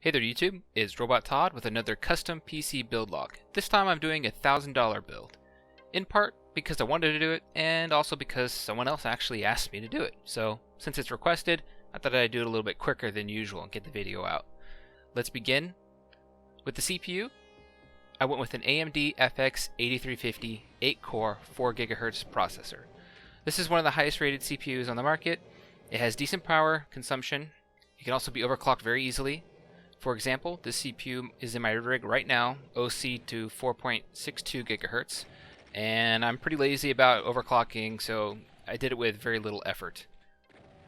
Hey there YouTube, it's Robot Todd with another custom PC build log. This time I'm doing a $1,000 build. In part because I wanted to do it, and also because someone else actually asked me to do it. So since it's requested, I thought I'd do it a little bit quicker than usual and get the video out. Let's begin. With the CPU, I went with an AMD FX 8350 8-core 4GHz processor. This is one of the highest rated CPUs on the market. It has decent power consumption. It can also be overclocked very easily. For example, this CPU is in my rig right now, OC to 4.62 GHz, and I'm pretty lazy about overclocking, so I did it with very little effort.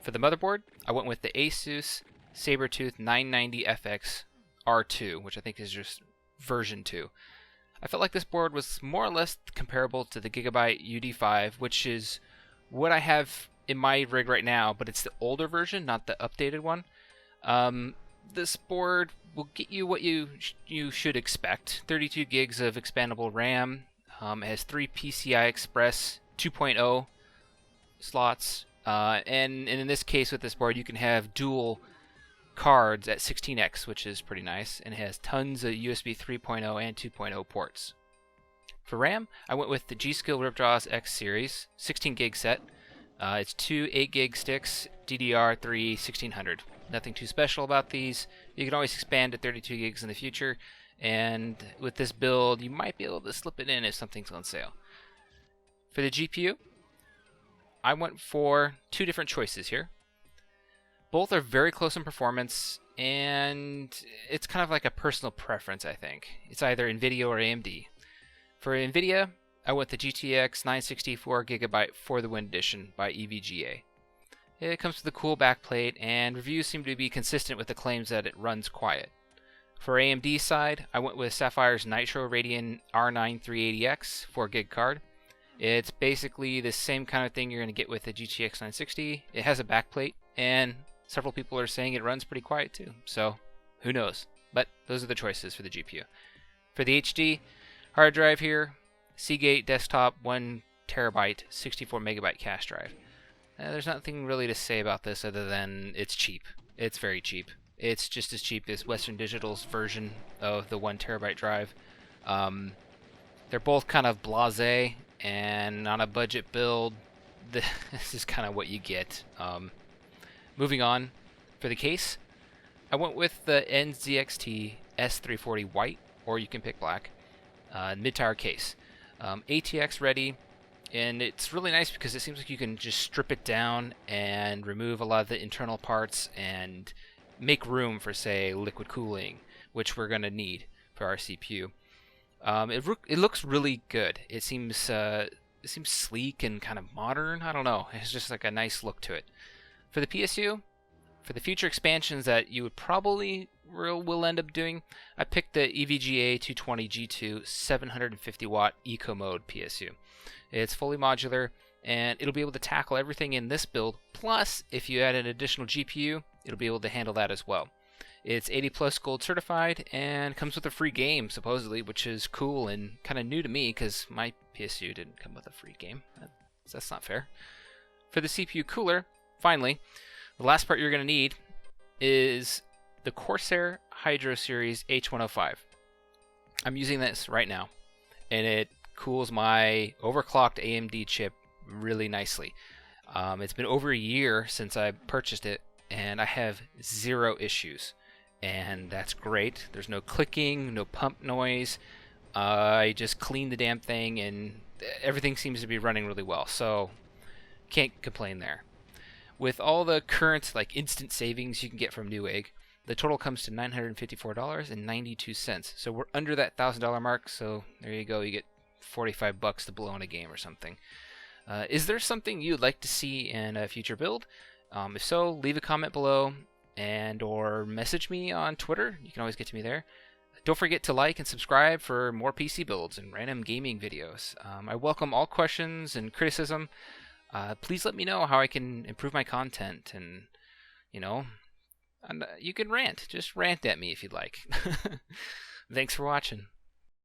For the motherboard, I went with the Asus Sabertooth 990FX R2, which I think is just version 2. I felt like this board was more or less comparable to the Gigabyte UD5, which is what I have in my rig right now, but it's the older version, not the updated one. This board will get you what you should expect. 32 gigs of expandable RAM. It has 3 PCI Express 2.0 slots. And in this case with this board, you can have dual cards at 16x, which is pretty nice. And it has tons of USB 3.0 and 2.0 ports. For RAM, I went with the G.skill Ripjaws X series, 16 gig set. It's 2 8 gig sticks, DDR3 1600. Nothing too special about these. You can always expand to 32 gigs in the future, and with this build you might be able to slip it in if something's on sale. For the GPU, I went for two different choices here. Both are very close in performance, and it's kind of like a personal preference, I think. It's either NVIDIA or AMD. For NVIDIA, I went the GTX 960 4GB for the Win Edition by EVGA. It comes with a cool backplate, and reviews seem to be consistent with the claims that it runs quiet. For AMD's side, I went with Sapphire's Nitro Radeon R9 380X 4GB card. It's basically the same kind of thing you're going to get with the GTX 960. It has a backplate, and several people are saying it runs pretty quiet too, so who knows. But those are the choices for the GPU. For the HD hard drive here, Seagate Desktop 1TB 64MB cache drive. There's nothing really to say about this other than it's cheap. It's very cheap. It's just as cheap as Western Digital's version of the 1TB drive. They're both kind of blasé, and on a budget build, this is kind of what you get. Moving on, for the case, I went with the NZXT S340 white, or you can pick black, mid-tower case. ATX ready. And it's really nice because it seems like you can just strip it down and remove a lot of the internal parts and make room for, say, liquid cooling, which we're going to need for our CPU. It looks really good. It seems sleek and kind of modern. I don't know. It's just like a nice look to it. For the PSU, for the future expansions that you would probably will end up doing, I picked the EVGA 220 G2 750 watt Eco Mode PSU. It's fully modular, and it'll be able to tackle everything in this build, plus if you add an additional GPU, it'll be able to handle that as well. It's 80+ gold certified and comes with a free game, supposedly, which is cool and kind of new to me because my PSU didn't come with a free game. That's not fair. For the CPU cooler, finally, the last part you're going to need is the Corsair Hydro Series H105. I'm using this right now, and it cools my overclocked AMD chip really nicely. It's been over a year since I purchased it, and I have 0 issues, and that's great. There's no clicking, no pump noise. I just cleaned the damn thing, and everything seems to be running really well, so can't complain there. With all the current instant savings you can get from Newegg, the total comes to $954.92. So we're under that $1,000 mark, so there you go. You get $45 to blow in a game or something. Is there something you'd like to see in a future build? If so, leave a comment below or message me on Twitter. You can always get to me there. Don't forget to like and subscribe for more PC builds and random gaming videos. I welcome all questions and criticism. Please let me know how I can improve my content, and you can rant. Just rant at me if you'd like. Thanks for watching.